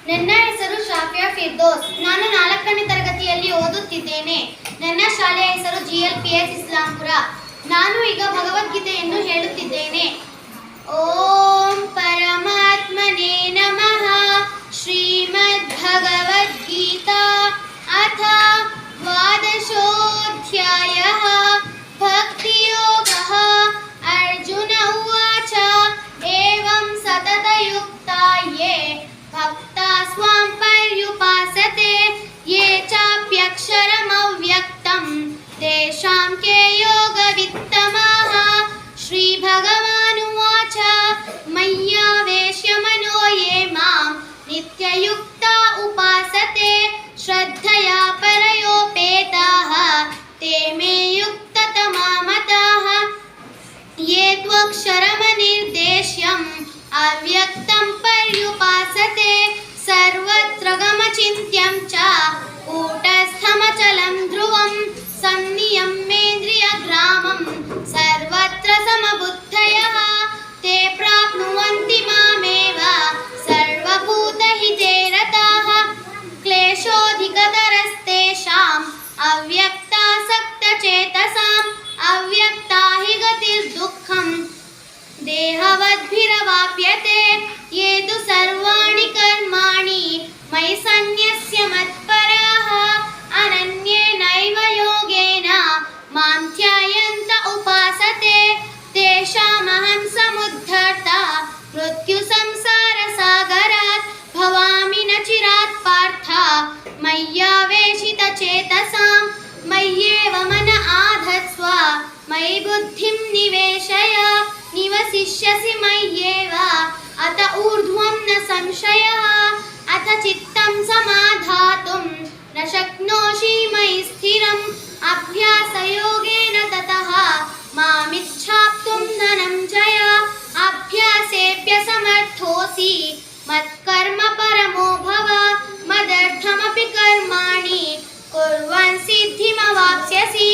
ನನ್ನ ಹೆಸರು ಶಾಫಿಯಾ ಫಿರ್ದೋಸ್. ನಾನು 4ನೇ ತರಗತಿಯಲ್ಲಿ ಓದುತ್ತಿದ್ದೇನೆ. ನನ್ನ ಶಾಲೆಯ ಹೆಸರು GLPS ಇಸ್ಲಾಂಪುರ. ನಾನು ಈಗ ಭಗವದ್ಗೀತೆಯನ್ನು ಹೇಳುತ್ತಿದ್ದೇನೆ. ಓಂ ಪರಮಾತ್ಮನೇ ನಮಃ. ಶ್ರೀಮದ್ ಭಗವದ್ಗೀತಾ ಅಥ ದ್ವಾದಶೋಧ್ಯಾಯಃ. ಭಕ್ತಿಯೋಗಃ. ಅರ್ಜುನ ಉವಾಚ ಏವಂ ಸತತಯುಕ್ತಾ ಯೇ ಭಕ್ತಾ ಸ್ವಾಂ ಪರ್ಯುಪಾಸತೆ ಯೇ ಚಾಪ್ಯಕ್ಷರಮವ್ಯಕ್ತಂ ತೇಷಾಂ ಕೆ ಯೋಗವಿತ್ತಮಃ. ಶ್ರೀಭಗವಾನುವಾಚ ಮಯ್ಯಾವೇಶ್ಯ ಮನೋ ಯೇ ಮಾಂ ನಿತ್ಯಯುಕ್ತಾ ಉಪಾಸತೆ ಶ್ರದ್ಧಯಾ ಪರಯೋಪೇತಾಃ ತೇ ಮೇ ಯುಕ್ತತಮಾ ಮತಾಃ. ಯೇ ತ್ವಕ್ಷರಮನಿರ್ದೇಶ್ಯಂ ಅವ್ಯಕ್ತಂ ಪರ್ಯುಪಾಸತೆ ಸರ್ವತ್ರ ಗಮಚಿಂತ್ಯಂ ಚ ಕೂಟಸ್ಥಮಚಲಂ ಧ್ರುವಂ ಸಂನಿಯಮ್ಯೇಂದ್ರಿಯಗ್ರಾಮಂ ಸರ್ವತ್ರ ಸಮಬುದ್ಧಯಃ ತೇ ಪ್ರಾಪ್ನುವಂತಿ ಮಾಮೇವ ಸರ್ವಭೂತಹಿತೇ ರತಾಃ. ಕ್ಲೇಶೋಧಿಕತರಸ್ತೇಷಾಂ ಅವ್ಯಕ್ತಾಸಕ್ತಚೇತಸಾಂ ಅವ್ಯಕ್ತಾ ಹಿ ಗತಿರ್ದುಃಖಂ ದೇಹವದ್ಭಿರವಾಪ್ಯತೆ. ಯೇ ತು ಸರ್ವಾಣಿ ಕರ್ಮಾಣಿ ಮಯಿ ಸನ್ಯಸ್ಯ ಮತ್ಪರಾಃ ಅನನ್ಯೇನೈವ ಯೋಗೇನ ಮಾಂ ಧ್ಯಾಯಂತ ಉಪಾಸತೆ ತೇಷಾಮಹಂ ಸಮುದ್ಧರ್ತಾ ಮೃತ್ಯು ಸಂಸಾರ ಸಾಗರಾತ್ ಭವಾಮಿ ನ ಚಿರಾತ್ ಪಾರ್ಥ ಮಯ್ಯಾವೇಶಿತ ಚೇತಸಾಂ ಮಯ್ಯೇವ ಮನ ಆಧತ್ಸ್ವ ಮಯಿ ಬುದ್ಧಿಂ ನಿವೇಶಯ ನಿವಸಿಷ್ಯಸಿ ಮಯ್ಯೇವ ಅತ ಊರ್ಧ್ವಂ ನ ಸಂಶಯಃ. ಅಥ ಚಿತ್ತಂ ಸಮಾಧಾತುಂ ನ ಶಕ್ನೋಷಿ ಮಯಿ ಸ್ಥಿರಂ ಅಭ್ಯಾಸಯೋಗೇನ ತತಃ ಮಾಮಿಚ್ಛಾಪ್ತುಂ ಧನಂಜಯ. ಅಭ್ಯಾಸೇಭ್ಯ ಸಮರ್ಥೋಸಿ ಮತ್ಕರ್ಮ ಪರಮೋ ಭವ ಮದರ್ಥಮಪಿ ಕರ್ಮಾಣಿ ಕುರ್ವನ್ ಸಿದ್ಧಿಮವಾಪ್ಸ್ಯಸಿ.